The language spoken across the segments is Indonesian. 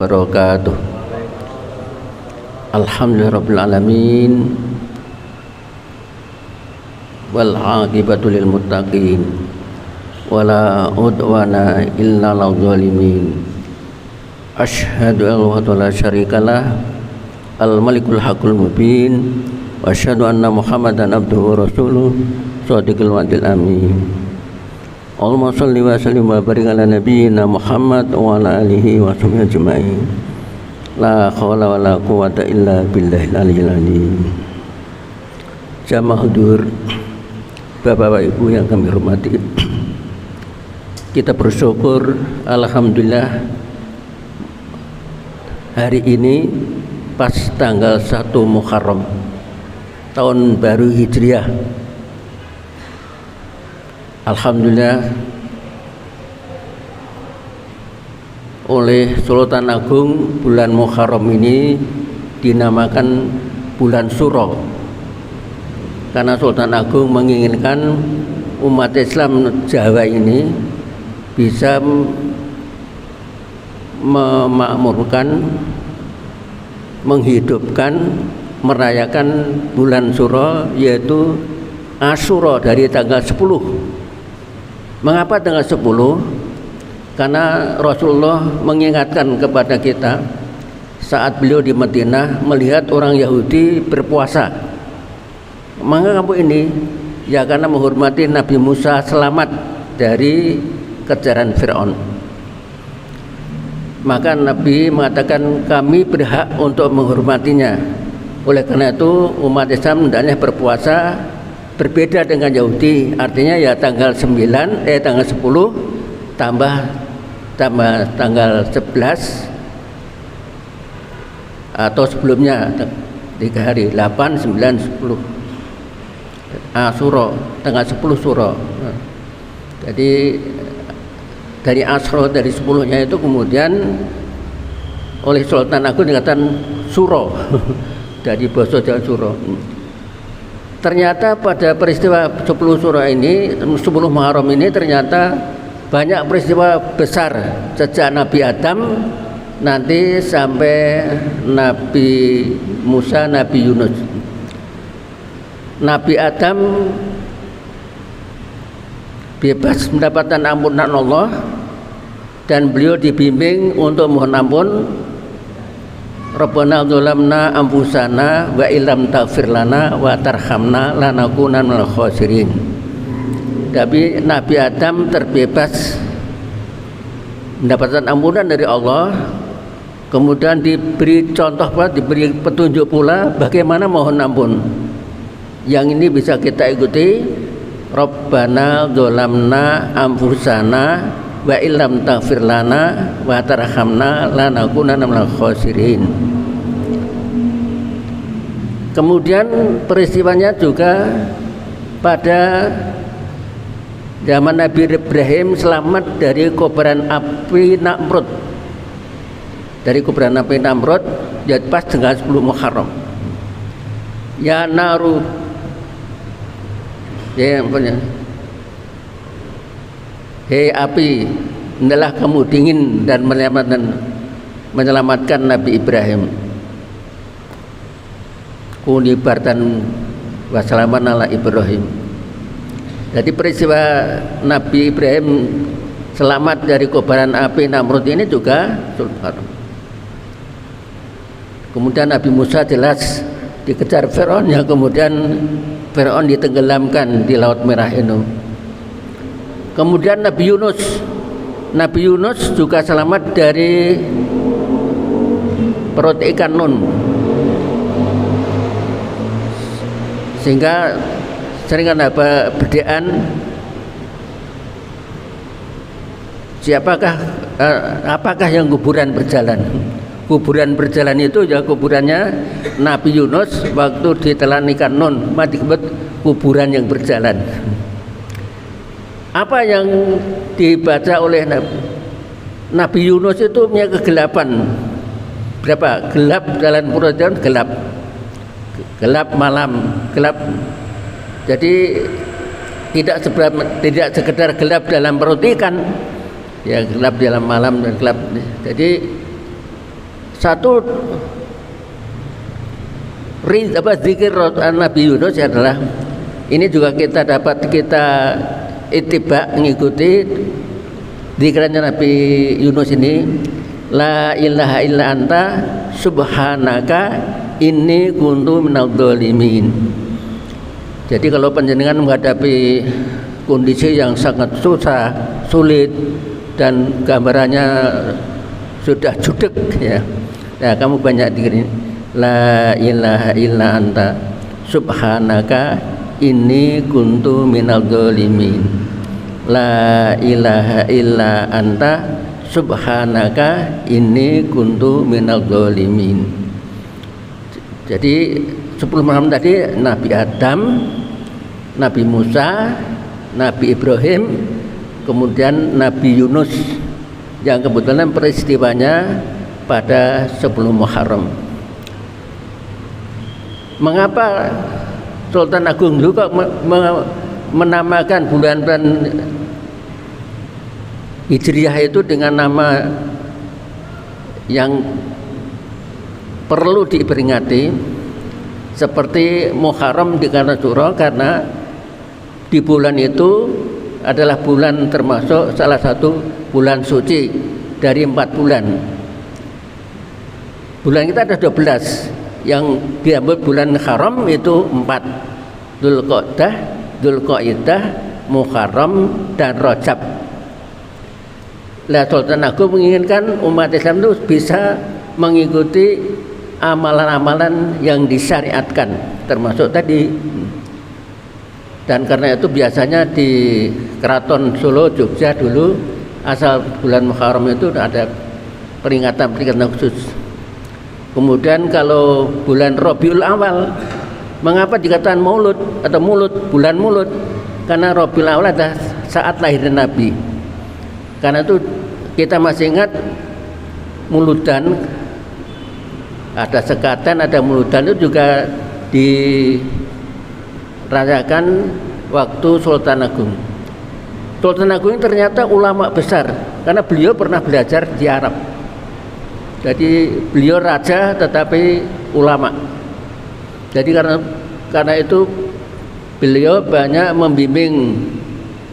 wabarakatuh. Alhamdulillahirabbil alamin wal aqibatu lil muttaqin wala udwana illa lil zalimin. Asyhadu an la syarikalah al malikul haqqul mubin wa asyhadu anna muhammadan abduhu wa rasuluh shadiqul wa'dil amin. Allahumma shalli wa sallim wa barik ala nabiyyina Muhammad wa ala alihi wa sahbihi ajma'in. La haula wa la quwwata illa billahil aliyyil azim. Jamaah hadir, Bapak Ibu yang kami hormati, kita bersyukur alhamdulillah hari ini pas tanggal 1 Muharram tahun baru Hijriah. Alhamdulillah oleh Sultan Agung bulan Muharram ini dinamakan bulan Suro, karena Sultan Agung menginginkan umat Islam Jawa ini bisa memakmurkan, menghidupkan, merayakan bulan Suro, yaitu Asyura dari tanggal 10. Mengapa tanggal 10? Karena Rasulullah mengingatkan kepada kita saat beliau di Madinah melihat orang Yahudi berpuasa. Maka kamu ini ya karena menghormati Nabi Musa selamat dari kejaran Fir'aun. Maka Nabi mengatakan kami berhak untuk menghormatinya. Oleh karena itu umat Islam hendaknya berpuasa. Berbeda dengan Yahudi, artinya ya tanggal 10 tambah tanggal 11 atau sebelumnya 3 hari, 8, 9, 10 Asyura, tanggal 10 Suro. Jadi dari Asyura, dari 10-nya itu kemudian oleh Sultan Agung dikatakan Suro dari bahasa Jawa Suro. Ternyata pada peristiwa 10 Suro ini, 10 Muharram ini ternyata banyak peristiwa besar sejak Nabi Adam nanti sampai Nabi Musa, Nabi Yunus. Nabi Adam bebas mendapatkan ampunan Allah dan beliau dibimbing untuk mohon ampun. Rabbana dzalamna anfusana wa illam taghfir lana wa tarhamna lanakunanna minal khasirin. Tapi Nabi Adam terbebas mendapatkan ampunan dari Allah, kemudian diberi contoh pula, diberi petunjuk pula bagaimana mohon ampun. Yang ini bisa kita ikuti. Rabbana dzalamna anfusana wa illam taghfir lana wa tarhamna lanakunanna minal khasirin. Kemudian peristiwanya juga pada zaman Nabi Ibrahim selamat dari kobaran api Namrud. Dari kobaran api Namrud, ya pas tanggal 10 Muharram. Ya naru, ya punya. Hei api, hendaklah kamu dingin dan menyelamatkan Nabi Ibrahim. Kuni bardan wassalaman ala Ibrahim. Jadi peristiwa Nabi Ibrahim selamat dari kobaran api Namrud ini juga Sultan. Kemudian Nabi Musa jelas dikejar Fir'aun, yang kemudian Fir'aun ditenggelamkan di Laut Merah itu. Kemudian Nabi Yunus juga selamat dari perut ikan nun, sehingga sering ada bedaan apakah yang kuburan berjalan. Kuburan berjalan itu ya kuburannya Nabi Yunus waktu ditelan ikan nun, mati kuburan yang berjalan. Apa yang dibaca oleh Nabi Yunus itu punya kegelapan. Berapa? Gelap dalam perut, gelap malam, gelap. Jadi tidak sekedar gelap dalam perut ikan, ya gelap dalam malam dan gelap. Jadi Satu zikir Nabi Yunus adalah ini juga kita ittiba mengikuti zikirnya Nabi Yunus ini, la ilaha illa anta subhanaka inni kuntu minadz dzalimin. Jadi kalau panjenengan menghadapi kondisi yang sangat susah, sulit, dan gambarannya sudah judek ya, nah kamu banyak dikir la ilaha illa anta subhanaka inni kuntu minadz dzalimin, la ilaha illa anta subhanaka inni kuntu minadz dzalimin. Jadi 10 malam tadi Nabi Adam, Nabi Musa, Nabi Ibrahim, kemudian Nabi Yunus yang kebetulan peristiwanya pada 10 Muharram. Mengapa Sultan Agung dulu kok menamakan bulan-bulan Hijriah itu dengan nama yang perlu diperingati seperti Muharram dikatakan surah karena di bulan itu adalah bulan termasuk salah satu bulan suci dari 4 bulan. Bulan kita ada 12, yang diambil bulan haram itu 4, Dzulqa'dah, Dzulqa'idah, Muharram, dan Rajab. Lah Sultan Agung menginginkan umat Islam itu bisa mengikuti amalan-amalan yang disyariatkan, termasuk tadi. Dan karena itu biasanya di Keraton Solo, Jogja dulu asal bulan Muharram itu ada peringatan khusus. Kemudian kalau bulan Rabiul Awal, mengapa dikatakan Maulud atau Mulud, bulan Mulud? Karena Rabiul Awal adalah saat lahirnya Nabi. Karena itu kita masih ingat Muludan, ada sekatan, ada Muludan, itu juga dirayakan waktu Sultan Agung. Sultan Agung ternyata ulama besar karena beliau pernah belajar di Arab. Jadi beliau raja tetapi ulama. Jadi karena itu beliau banyak membimbing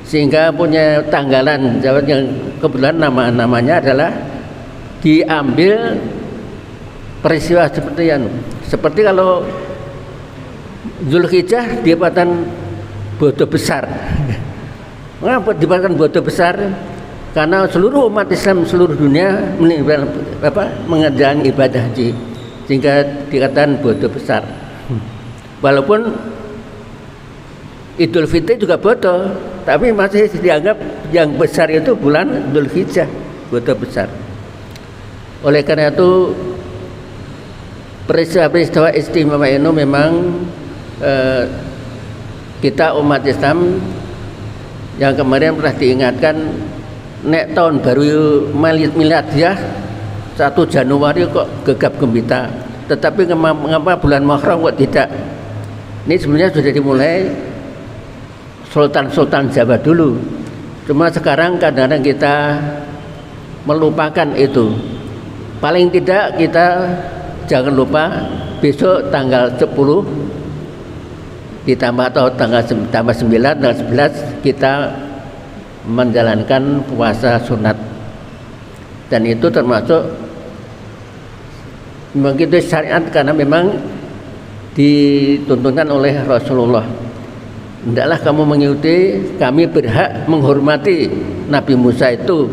sehingga punya tanggalan yang kebetulan namanya adalah diambil peristiwa seperti kalau Zulhijjah dikatakan bodoh besar. Mengapa dikatakan bodoh besar? Karena seluruh umat Islam seluruh dunia mengerjakan ibadah haji, sehingga dikatakan bodoh besar. Walaupun Idul Fitri juga bodoh, tapi masih dianggap yang besar itu bulan Zulhijjah, bodoh besar. Oleh karena itu peristiwa-peristiwa istimewa itu memang kita umat Islam yang kemarin pernah diingatkan, nek tahun baru miladiah 1 Januari kok gegap gembita, tetapi mengapa bulan Muharram kok tidak? Ini sebenarnya sudah dimulai Sultan-Sultan Jawa dulu, cuma sekarang kadang-kadang kita melupakan itu. Paling tidak kita jangan lupa besok tanggal 10 ditambah atau tanggal 9, tanggal 11 kita menjalankan puasa sunat, dan itu termasuk begitu syariat karena memang dituntunkan oleh Rasulullah. Hendaklah kamu mengikuti, kami berhak menghormati Nabi Musa itu,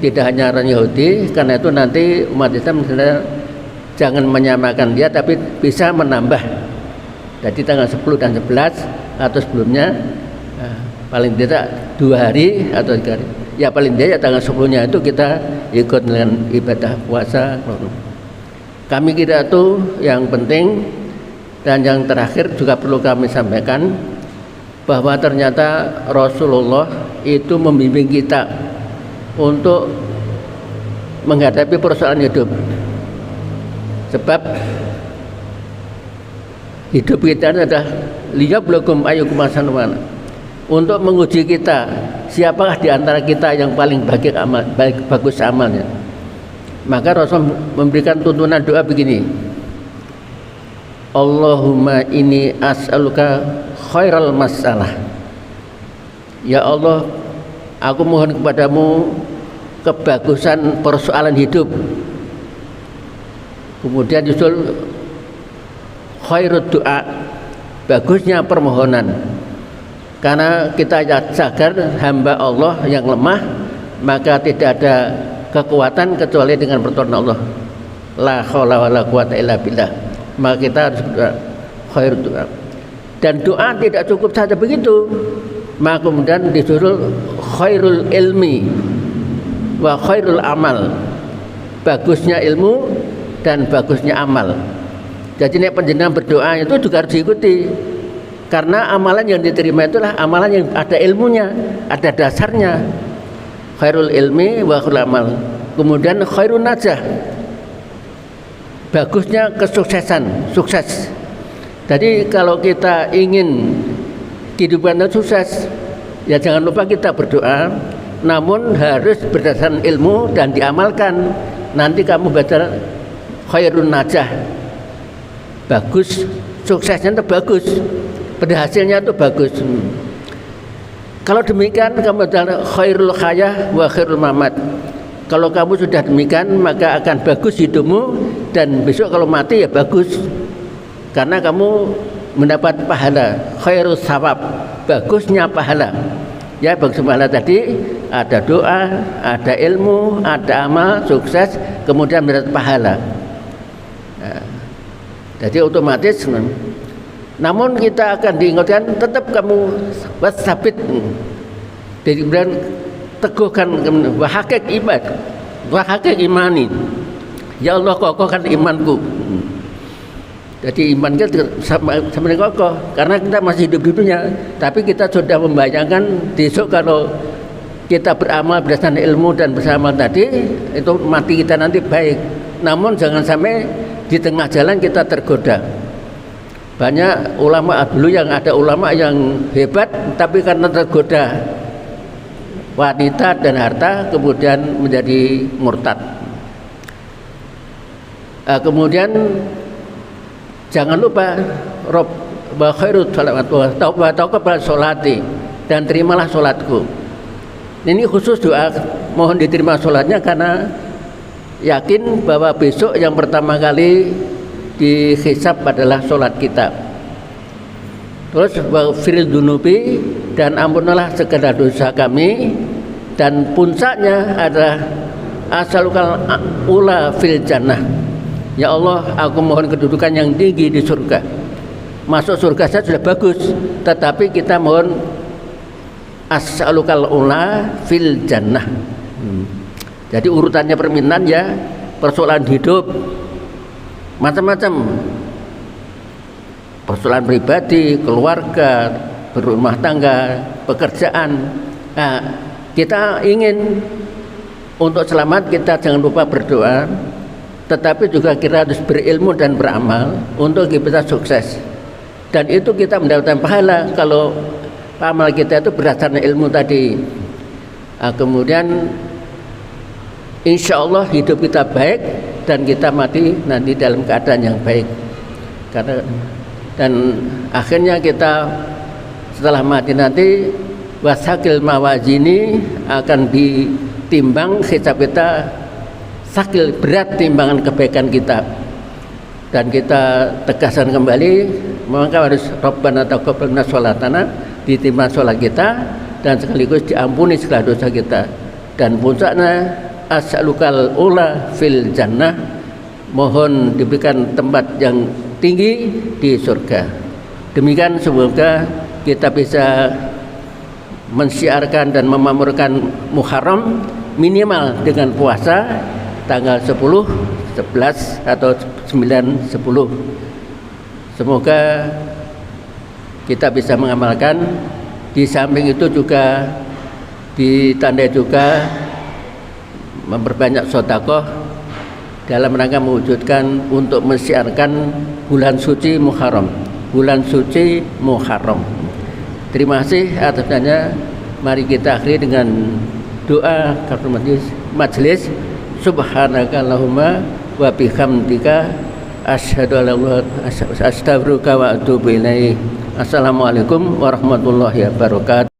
tidak hanya orang Yahudi. Karena itu nanti umat Islam jangan menyamakan dia, tapi bisa menambah. Jadi tanggal 10 dan 11 atau sebelumnya paling tidak 2 hari atau 3 hari. Ya paling tidak ya tanggal 10-nya itu kita ikut dengan ibadah puasa. Kami kira itu yang penting. Dan yang terakhir juga perlu kami sampaikan bahwa ternyata Rasulullah itu membimbing kita untuk menghadapi persoalan hidup. Sebab hidup kita adalah liyabluwakum ayyukum ahsanu amala, untuk menguji kita siapakah di antara kita yang paling bagus amalnya. Maka Rasul memberikan tuntunan doa begini, Allahumma inni as'aluka khairal masalah. Ya Allah, aku mohon kepadamu kebagusan persoalan hidup. Kemudian disusul khairud doa, bagusnya permohonan. Karena kita sadar hamba Allah yang lemah, maka tidak ada kekuatan kecuali dengan pertolongan Allah. La haula wala quwata illa billah. Maka kita harus berdoa khairud doa. Dan doa tidak cukup saja begitu, maka kemudian disuruh khairul ilmi wa khairul amal, bagusnya ilmu dan bagusnya amal. Jadi nek panjenengan berdoa itu juga harus diikuti, karena amalan yang diterima itulah amalan yang ada ilmunya, ada dasarnya. Khairul ilmi wa khairul amal. Kemudian khairun najah, bagusnya kesuksesan, sukses. Jadi kalau kita ingin kehidupan itu sukses, ya jangan lupa kita berdoa, namun harus berdasarkan ilmu dan diamalkan. Nanti kamu baca khairun najah, bagus, suksesnya itu bagus, berhasilnya itu bagus. Kalau demikian kamu adalah khairul hayah wa khairul mamat. Kalau kamu sudah demikian, maka akan bagus hidupmu, dan besok kalau mati ya bagus, karena kamu mendapat pahala, khairus sawab, bagusnya pahala. Ya, bagus pahala tadi ada doa, ada ilmu, ada amal, sukses, kemudian mendapat pahala. Nah, jadi otomatis. Namun kita akan diingatkan, tetap kamu wasabit, jadi kemudian teguhkan wahakik iman, wahakik imani. Ya Allah, kokohkan imanku. Jadi iman kita sama kokoh, karena kita masih hidup di dunia, tapi kita sudah membayangkan besok kalau kita beramal berdasarkan ilmu dan bersama tadi, itu mati kita nanti baik. Namun jangan sampai di tengah jalan kita tergoda. Banyak ulama dulu yang ada ulama yang hebat, tapi karena tergoda wanita dan harta kemudian menjadi murtad. Kemudian jangan lupa Rob wa khairut salawat wa taqabbal sholati, dan terimalah sholatku. Ini khusus doa mohon diterima sholatnya, karena yakin bahwa besok yang pertama kali dihisab adalah sholat kita. Terus waghfir dzunubi, dan ampunilah segala dosa kami, dan puncaknya adalah asalukal ula fil jannah. Ya Allah, aku mohon kedudukan yang tinggi di surga. Masuk surga saja sudah bagus, tetapi kita mohon asalukal ula fil jannah. Jadi urutannya permintaan ya, persoalan hidup macam-macam, persoalan pribadi, keluarga, berumah tangga, pekerjaan. Nah, kita ingin untuk selamat, kita jangan lupa berdoa, tetapi juga kita harus berilmu dan beramal untuk kita sukses. Dan itu kita mendapatkan pahala kalau amal kita itu berdasarkan ilmu tadi. Nah, kemudian insya Allah hidup kita baik, dan kita mati nanti dalam keadaan yang baik. Karena dan akhirnya kita setelah mati nanti wasakil mawazini, akan ditimbang hisab kita sakil, berat timbangan kebaikan kita. Dan kita tegaskan kembali, maka harus Rabbana taqabbal minna sholatana, ditimbang sholat kita dan sekaligus diampuni segala dosa kita. Dan puncaknya as'alukal ula fil jannah, mohon diberikan tempat yang tinggi di surga. Demikian, semoga kita bisa mensiarkan dan memamurkan Muharram minimal dengan puasa tanggal 10, 11 atau 9, 10. Semoga kita bisa mengamalkan. Di samping itu juga ditandai juga memperbanyak sedekah dalam rangka mewujudkan untuk mensiarkan bulan suci Muharram. Bulan suci Muharram. Terima kasih atasnya. Mari kita akhiri dengan doa kafaratul majelis. subhanaka Allahumma wa bihamdika asyhadu an la ilaha illa anta astaghfiruka wa atubu ilaik. Assalamualaikum warahmatullahi wabarakatuh.